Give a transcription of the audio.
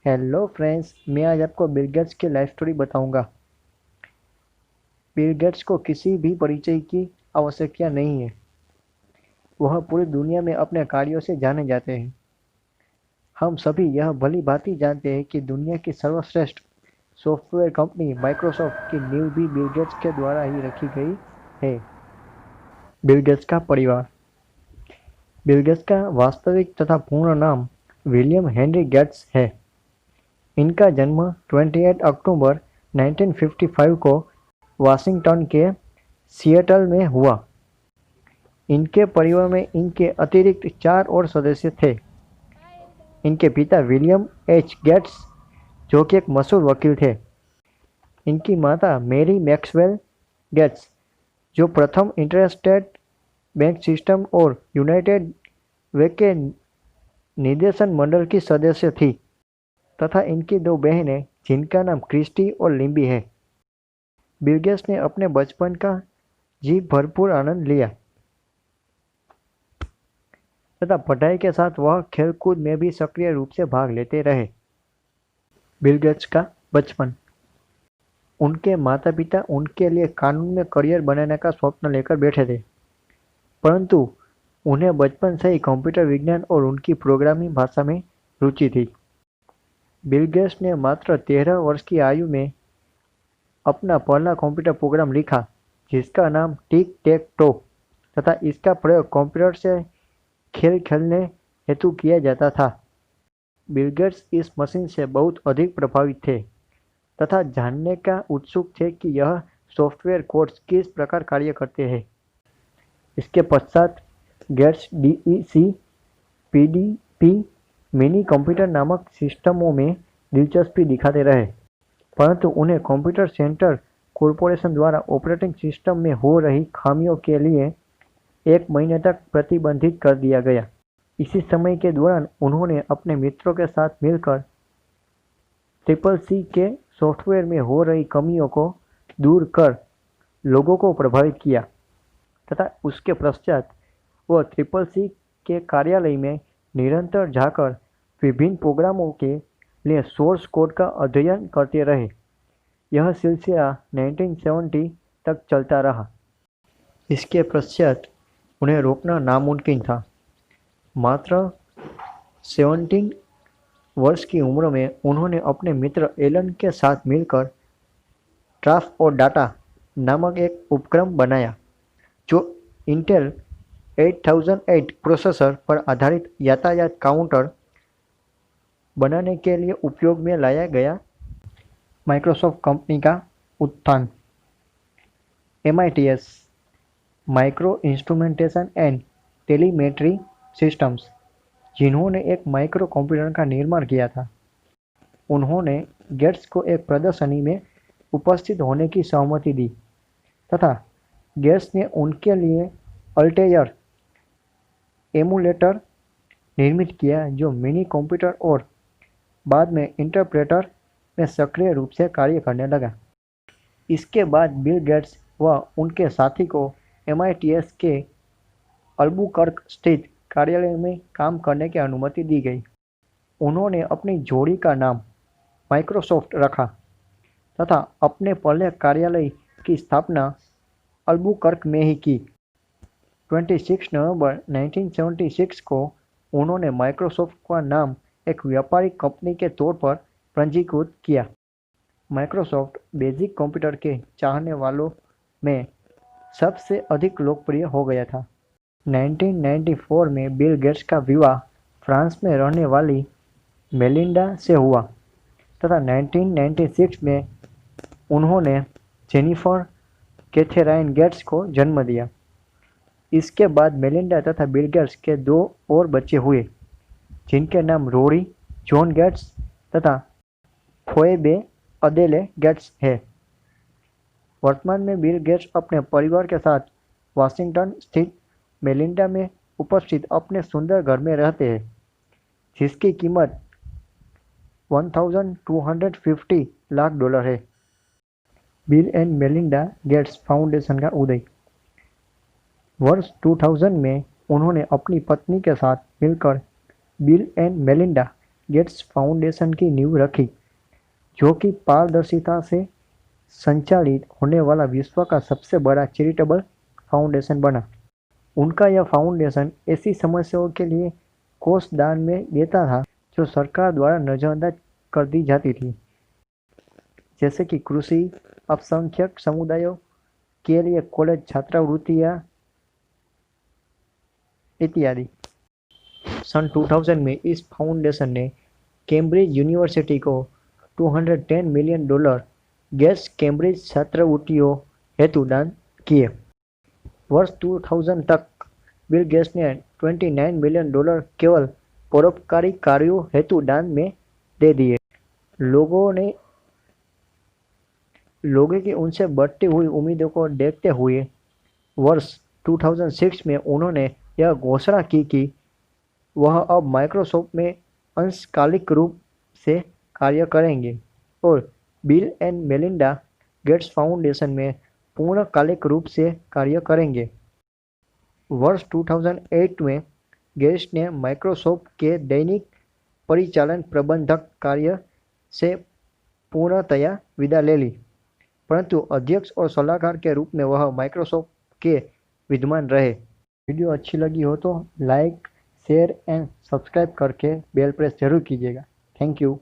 Hello friends, मैं आज आपको बिल गेट्स की लाइफ स्टोरी बताऊंगा। बिल गेट्स को किसी भी परिचय की आवश्यकता नहीं है। वह पूरी दुनिया में अपने कार्यों से जाने जाते हैं। हम सभी यह भली भांति जानते हैं कि दुनिया की सर्वश्रेष्ठ सॉफ्टवेयर कंपनी माइक्रोसॉफ्ट की नींव भी बिल गेट्स के द्वारा ही रखी गई है। बिल गेट्स का परिवार। बिल गेट्स का वास्तविक तथा पूर्ण नाम विलियम हेनरी गेट्स है। इनका जन्म 28 अक्टूबर 1955 को वाशिंगटन के सिएटल में हुआ। इनके परिवार में इनके अतिरिक्त 4 और सदस्य थे। इनके पिता विलियम एच गेट्स, जो कि एक मशहूर वकील थे। इनकी माता मैरी मैक्सवेल गेट्स, जो प्रथम इंटरस्टेट बैंक सिस्टम और यूनाइटेड वे के निदेशन मंडल की सदस्य थी, तथा इनकी 2 बहनें जिनका नाम क्रिस्टी और लिम्बी है। बिल गेट्स ने अपने बचपन का जी भरपूर आनंद लिया तथा पढ़ाई के साथ वह खेलकूद में भी सक्रिय रूप से भाग लेते रहे। बिल गेट्स का बचपन। उनके माता पिता उनके लिए कानून में करियर बनाने का स्वप्न लेकर बैठे थे, परंतु उन्हें बचपन से ही कंप्यूटर विज्ञान और उनकी प्रोग्रामिंग भाषा में रुचि थी। बिल गेट्स ने मात्र 13 वर्ष की आयु में अपना पहला कंप्यूटर प्रोग्राम लिखा, जिसका नाम टिक टेक टो, तथा इसका प्रयोग कंप्यूटर से खेल खेलने हेतु किया जाता था। बिल गेट्स इस मशीन से बहुत अधिक प्रभावित थे तथा जानने का उत्सुक थे कि यह सॉफ्टवेयर कोड्स किस प्रकार कार्य करते हैं। इसके पश्चात Gates DEC, PDP, mini computer नामक सिस्टमों में दिलचस्पी दिखाते रहे, परंतु उन्हें कंप्यूटर सेंटर कॉरपोरेशन द्वारा ऑपरेटिंग सिस्टम में हो रही खामियों के लिए 1 महीने तक प्रतिबंधित कर दिया गया। इसी समय के दौरान उन्होंने अपने मित्रों के साथ मिलकर ट्रिपल सी के सॉफ्टवेयर में हो रही कमियों को दूर कर लोगों को प्रभावित किया, तथा उसके पश्चात वह ट्रिपल सी के कार्यालय में निरंतर जाकर विभिन्न प्रोग्रामों के लिए सोर्स कोड का अध्ययन करते रहे। यह सिलसिला 1970 तक चलता रहा। इसके पश्चात उन्हें रोकना नामुमकिन था। मात्र 17 वर्ष की उम्र में उन्होंने अपने मित्र एलन के साथ मिलकर ट्राफ और डाटा नामक एक उपक्रम बनाया, जो इंटेल 8008 प्रोसेसर पर आधारित यातायात काउंटर बनाने के लिए उपयोग में लाया गया। माइक्रोसॉफ्ट कंपनी का उत्थान। MITS, micro instrumentation and telemetry systems, जिन्होंने एक माइक्रो कंप्यूटर का निर्माण किया था, उन्होंने गेट्स को एक प्रदर्शनी में उपस्थित होने की सहमति दी तथा गेट्स ने उनके लिए अल्टेयर एमुलेटर निर्मित किया, जो मिनी कंप्यूटर और बाद में इंटरप्रेटर में सक्रिय रूप से कार्य करने लगा। इसके बाद बिल गेट्स व उनके साथी को MITS के अल्बुकर्क स्थित कार्यालय में काम करने की अनुमति दी गई। उन्होंने अपनी जोड़ी का नाम माइक्रोसॉफ्ट रखा तथा अपने पहले कार्यालय की स्थापना अल्बुकर्क में ही की। 26 नवंबर 1976 को उन्होंने माइक्रोसॉफ्ट का नाम एक व्यापारिक कंपनी के तौर पर पंजीकृत किया। माइक्रोसॉफ्ट बेसिक कंप्यूटर के चाहने वालों में सबसे अधिक लोकप्रिय हो गया था। 1994 में बिल गेट्स का विवाह फ्रांस में रहने वाली मेलिंडा से हुआ तथा 1996 में उन्होंने जेनिफर कैथेराइन गेट्स को जन्म दिया। इसके बाद मेलिंडा तथा बिल गेट्स के 2 और बच्चे हुए, जिनके नाम रोरी जॉन गेट्स तथा फोएबे अदेले गेट्स है। वर्तमान में बिल गेट्स अपने परिवार के साथ वाशिंगटन स्थित मेलिंडा में उपस्थित अपने सुंदर घर में रहते हैं, जिसकी कीमत $1,250 लाख है। Bill and Melinda Gates foundation का उदय। वर्ष 2000 में उन्होंने अपनी पत्नी के साथ मिलकर bill and Melinda Gates foundation की नींव रखी, जो कि पारदर्शिता से संचालित होने वाला विश्व का सबसे बड़ा चैरिटेबल फाउंडेशन बना। उनका यह फाउंडेशन ऐसी समस्याओं के लिए कोष दान में देता था जो सरकार द्वारा नजरअंदाज कर दी जाती थी, जैसे कि कृषि, अल्पसंख्यक समुदायों के लिए कॉलेज छात्रवृत्तियां इत्यादि। सन 2000 में इस फाउंडेशन ने कैम्ब्रिज यूनिवर्सिटी को $210 मिलियन गेट्स कैम्ब्रिज छात्रवृत्तियों हेतु दान किए। वर्ष 2000 तक बिल गेट्स ने $29 मिलियन केवल परोपकारी कार्यों हेतु दान में दे दिए। लोगों की उनसे बढ़ती हुई उम्मीदों को देखते हुए वर्ष 2006 में उन्होंने यह घोषणा की कि वह अब माइक्रोसॉफ्ट में अंशकालिक रूप से कार्य करेंगे और bill and Melinda Gates foundation में पूर्णकालिक रूप से कार्य करेंगे। वर्ष 2008 में गेट्स ने माइक्रोसॉफ्ट के दैनिक परिचालन प्रबंधक कार्य से पूर्णतया विदा ले ली, परंतु अध्यक्ष और सलाहकार के रूप में वह माइक्रोसॉफ्ट के विद्यमान रहे। वीडियो अच्छी लगी हो तो लाइक, शेयर एंड सब्सक्राइब करके बेल प्रेस जरूर कीजिएगा। Thank you.